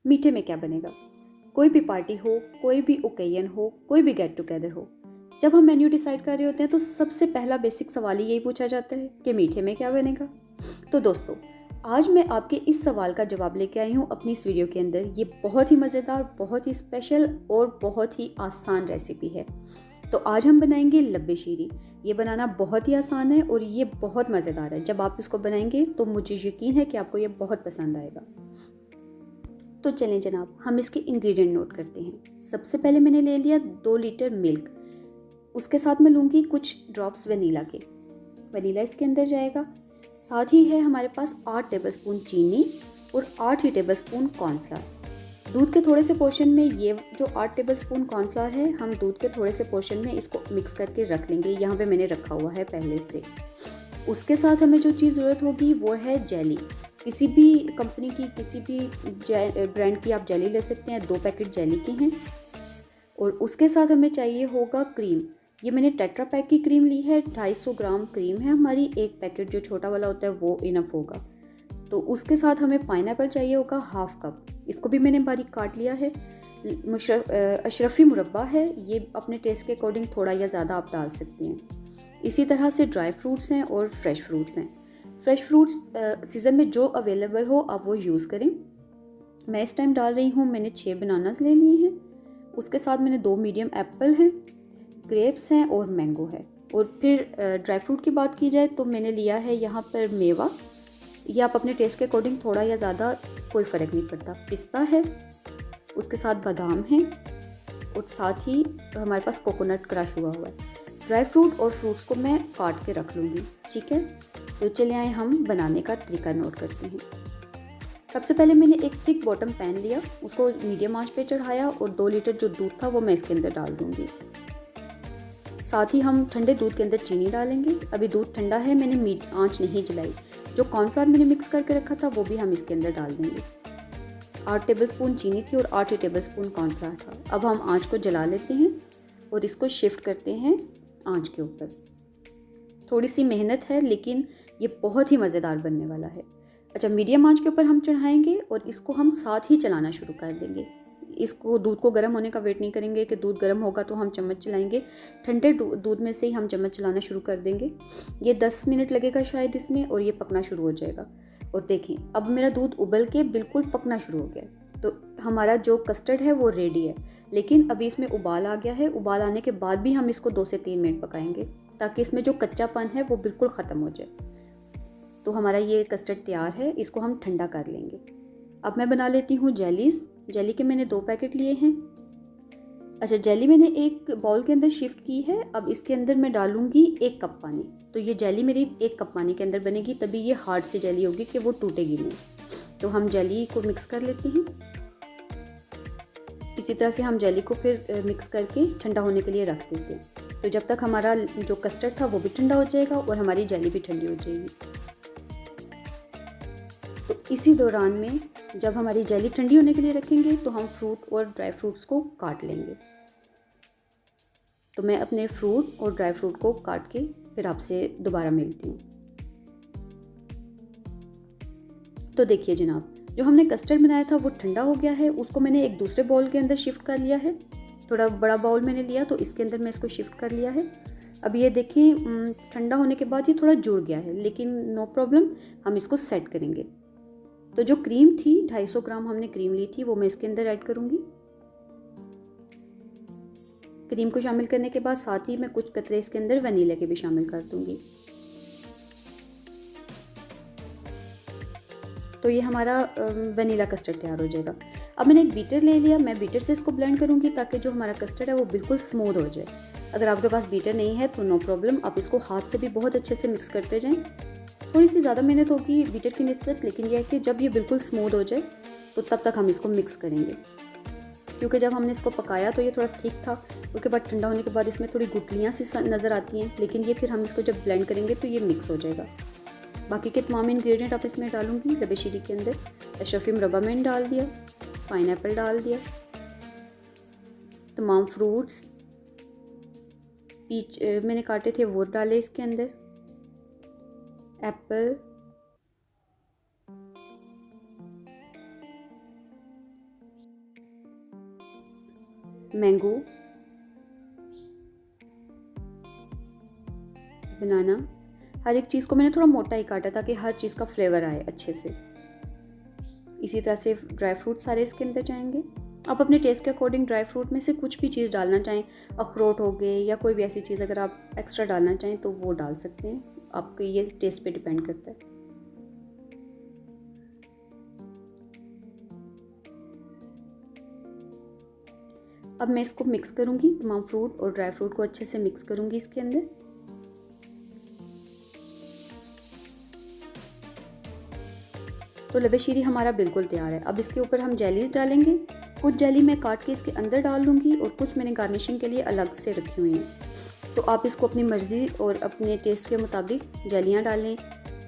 मीठे में क्या बनेगा? कोई भी पार्टी हो, कोई भी ओकेजन हो, कोई भी गेट टुगेदर हो, जब हम मेन्यू डिसाइड कर रहे होते हैं तो सबसे पहला बेसिक सवाल ही यही पूछा जाता है कि मीठे में क्या बनेगा। तो दोस्तों, आज मैं आपके इस सवाल का जवाब लेके आई हूँ अपनी इस वीडियो के अंदर। ये बहुत ही मज़ेदार, बहुत ही स्पेशल और बहुत ही आसान रेसिपी है। तो आज हम बनाएंगे लब्बे शीरी। ये बनाना बहुत ही आसान है और ये बहुत मज़ेदार है। जब आप इसको बनाएंगे तो मुझे यकीन है कि आपको ये बहुत पसंद आएगा। तो चलें जनाब, हम इसके इंग्रेडिएंट नोट करते हैं। सबसे पहले मैंने ले लिया 2 लीटर मिल्क। उसके साथ मैं लूँगी कुछ ड्रॉप्स वनीला के। वनीला इसके अंदर जाएगा। साथ ही है हमारे पास 8 टेबलस्पून चीनी और 8 ही टेबलस्पून कॉर्नफ्लावर। दूध के थोड़े से पोर्शन में ये जो 8 टेबलस्पून कॉर्नफ्लावर है, हम दूध के थोड़े से पोर्शन में इसको मिक्स करके रख लेंगे। यहाँ पे मैंने रखा हुआ है पहले से। उसके साथ हमें जो चीज़ ज़रूरत होगी वो है जेली। किसी भी कंपनी की, किसी भी ब्रांड की आप जेली ले सकते हैं। 2 पैकेट जेली के हैं। और उसके साथ हमें चाहिए होगा क्रीम। ये मैंने टेट्रा पैक की क्रीम ली है। 250 ग्राम क्रीम है हमारी। 1 पैकेट जो छोटा वाला होता है वो इनफ होगा। तो उसके साथ हमें पाइनएप्पल चाहिए होगा ½ कप। इसको भी मैंने बारीक काट लिया है। अशरफी मुरब्बा है, ये अपने टेस्ट के अकॉर्डिंग थोड़ा या ज़्यादा आप डाल सकते हैं। इसी तरह से ड्राई फ्रूट्स हैं और फ्रेश फ्रूट्स हैं। फ्रेश फ्रूट्स सीज़न में जो अवेलेबल हो आप वो यूज़ करें। मैं इस टाइम डाल रही हूँ, मैंने 6 बनानास ले लिए हैं। उसके साथ मैंने 2 मीडियम एप्पल हैं, ग्रेप्स हैं और मैंगो है। और फिर ड्राई फ्रूट की बात की जाए तो मैंने लिया है यहाँ पर मेवा। ये आप अपने टेस्ट के अकॉर्डिंग थोड़ा या ज़्यादा, कोई फ़र्क नहीं पड़ता। पिस्ता है, उसके साथ बादाम है और साथ ही हमारे पास कोकोनट क्रश हुआ हुआ है। ड्राई फ्रूट और फ्रूट्स को मैं काट के रख लूँगी, ठीक है। तो चलिए आए हम बनाने का तरीका नोट करते हैं। सबसे पहले मैंने एक थिक बॉटम पैन लिया, उसको मीडियम आंच पे चढ़ाया और 2 लीटर जो दूध था वो मैं इसके अंदर डाल दूँगी। साथ ही हम ठंडे दूध के अंदर चीनी डालेंगे। अभी दूध ठंडा है, मैंने आंच नहीं जलाई। जो कॉर्नफ्लावर मैंने मिक्स करके रखा था वो भी हम इसके अंदर डाल देंगे। 8 टेबलस्पून चीनी थी और 8 ही टेबलस्पून कॉर्नफ्लावर था। अब हम आंच को जला लेते हैं और इसको शिफ्ट करते हैं आंच के ऊपर। थोड़ी सी मेहनत है लेकिन ये बहुत ही मज़ेदार बनने वाला है। अच्छा, मीडियम आंच के ऊपर हम चढ़ाएंगे और इसको हम साथ ही चलाना शुरू कर देंगे। इसको दूध को गर्म होने का वेट नहीं करेंगे कि दूध गर्म होगा तो हम चम्मच चलाएंगे। ठंडे दूध में से ही हम चम्मच चलाना शुरू कर देंगे। ये 10 मिनट लगेगा शायद इसमें और ये पकना शुरू हो जाएगा। और देखें, अब मेरा दूध उबल के बिल्कुल पकना शुरू हो गया। तो हमारा जो कस्टर्ड है वो रेडी है। लेकिन अभी इसमें उबाल आ गया है। उबाल आने के बाद भी हम इसको 2 से 3 मिनट पकाएंगे ताकि इसमें जो कच्चापन है वो बिल्कुल ख़त्म हो जाए। तो हमारा ये कस्टर्ड तैयार है। इसको हम ठंडा कर लेंगे। अब मैं बना लेती हूँ जेलीज़। जेली के मैंने 2 पैकेट लिए हैं। अच्छा, जेली मैंने एक बाउल के अंदर शिफ्ट की है। अब इसके अंदर मैं डालूंगी 1 कप पानी। तो ये जेली मेरी 1 कप पानी के अंदर बनेगी, तभी ये हार्ड सी जेली होगी कि वो टूटेगी नहीं। तो हम जेली को मिक्स कर लेते हैं। इसी तरह से हम जेली को फिर मिक्स करके ठंडा होने के लिए रख देते हैं। तो जब तक हमारा जो कस्टर्ड था वो भी ठंडा हो जाएगा और हमारी जेली भी ठंडी हो जाएगी। तो इसी दौरान में जब हमारी जेली ठंडी होने के लिए रखेंगे तो हम फ्रूट और ड्राई फ्रूट्स को काट लेंगे। तो मैं अपने फ्रूट और ड्राई फ्रूट को काट के फिर आपसे दोबारा मिलती हूँ। तो देखिए जनाब, जो हमने कस्टर्ड बनाया था वो ठंडा हो गया है। उसको मैंने एक दूसरे बाउल के अंदर शिफ्ट कर लिया है। थोड़ा बड़ा बाउल मैंने लिया तो इसके अंदर मैं इसको शिफ्ट कर लिया है। अब ये देखें, ठंडा होने के बाद ये थोड़ा जुड़ गया है, लेकिन नो प्रॉब्लम, हम इसको सेट करेंगे। तो जो क्रीम थी, 250 ग्राम हमने क्रीम ली थी, वो मैं इसके अंदर ऐड करूँगी। क्रीम को शामिल करने के बाद साथ ही मैं कुछ कतरे इसके अंदर वनीला के भी शामिल कर दूँगी। तो ये हमारा वनीला कस्टर्ड तैयार हो जाएगा। अब मैंने एक बीटर ले लिया। मैं बीटर से इसको ब्लेंड करूँगी ताकि जो हमारा कस्टर्ड है वो बिल्कुल स्मूथ हो जाए। अगर आपके पास बीटर नहीं है तो नो प्रॉब्लम, आप इसको हाथ से भी बहुत अच्छे से मिक्स करते जाएं। थोड़ी सी ज़्यादा मेहनत होगी बीटर की निस्बत, लेकिन यह है कि जब ये बिल्कुल स्मूथ हो जाए तो तब तक हम इसको मिक्स करेंगे। क्योंकि जब हमने इसको पकाया तो ये थोड़ा थिक था। उसके बाद ठंडा होने के बाद इसमें थोड़ी गुठलियाँ सी नज़र आती हैं, लेकिन ये फिर हम इसको जब ब्लेंड करेंगे तो ये मिक्स हो जाएगा। बाकी के तमाम इंग्रेडिएंट आप इसमें डालूंगी लब्बे शीरी के अंदर। अशरफी मुरब्बा मैंने डाल दिया, पाइनएप्पल डाल दिया, तमाम फ्रूट्स पीच मैंने काटे थे वो डाले इसके अंदर, एप्पल, मैंगो, बनाना। हर एक चीज़ को मैंने थोड़ा मोटा ही काटा ताकि हर चीज़ का फ्लेवर आए अच्छे से। इसी तरह से ड्राई फ्रूट सारे इसके अंदर जाएंगे। आप अपने टेस्ट के अकॉर्डिंग ड्राई फ्रूट में से कुछ भी चीज़ डालना चाहें, अखरोट हो गए या कोई भी ऐसी चीज़ अगर आप एक्स्ट्रा डालना चाहें तो वो डाल सकते हैं, आपके ये टेस्ट पे डिपेंड करता है। अब मैं इसको मिक्स करूँगी, तमाम फ्रूट और ड्राई फ्रूट को अच्छे से मिक्स करूँगी इसके अंदर। तो लबे शीरी हमारा बिल्कुल तैयार है। अब इसके ऊपर हम जेलीज डालेंगे। कुछ जेली मैं काट के इसके अंदर डाल दूँगी और कुछ मैंने गार्निशिंग के लिए अलग से रखी हुई हैं। तो आप इसको अपनी मर्ज़ी और अपने टेस्ट के मुताबिक जेलियाँ डालें,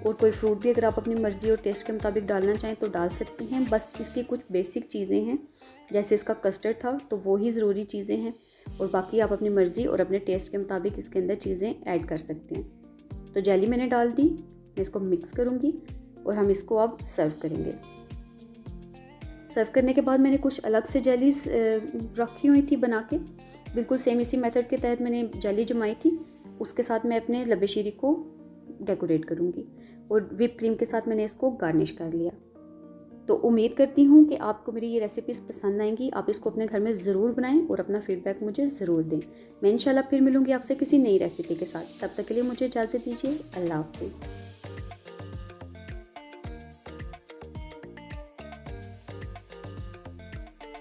और कोई फ्रूट भी अगर आप अपनी मर्ज़ी और टेस्ट के मुताबिक डालना चाहें तो डाल सकते हैं। बस इसकी कुछ बेसिक चीज़ें हैं, जैसे इसका कस्टर्ड था तो वो ही ज़रूरी चीज़ें हैं, और बाकी आप अपनी मर्ज़ी और अपने टेस्ट के मुताबिक इसके अंदर चीज़ें ऐड कर सकते हैं। तो जेली मैंने डाल दी, मैं इसको मिक्स करूँगी और हम इसको अब सर्व करेंगे। सर्व करने के बाद मैंने कुछ अलग से जेलीज रखी हुई थी बना के, बिल्कुल सेम इसी मेथड के तहत मैंने जेली जमाई थी। उसके साथ मैं अपने लबे शीरी को डेकोरेट करूँगी और व्हिप क्रीम के साथ मैंने इसको गार्निश कर लिया। तो उम्मीद करती हूँ कि आपको मेरी ये रेसिपीज़ पसंद आएंगी। आप इसको अपने घर में ज़रूर बनाएं और अपना फीडबैक मुझे ज़रूर दें। मैं इंशाल्लाह फिर मिलूँगी आपसे किसी नई रेसिपी के साथ। तब तक के लिए मुझे इजाज़त दीजिए। अल्लाह हाफ़िज़।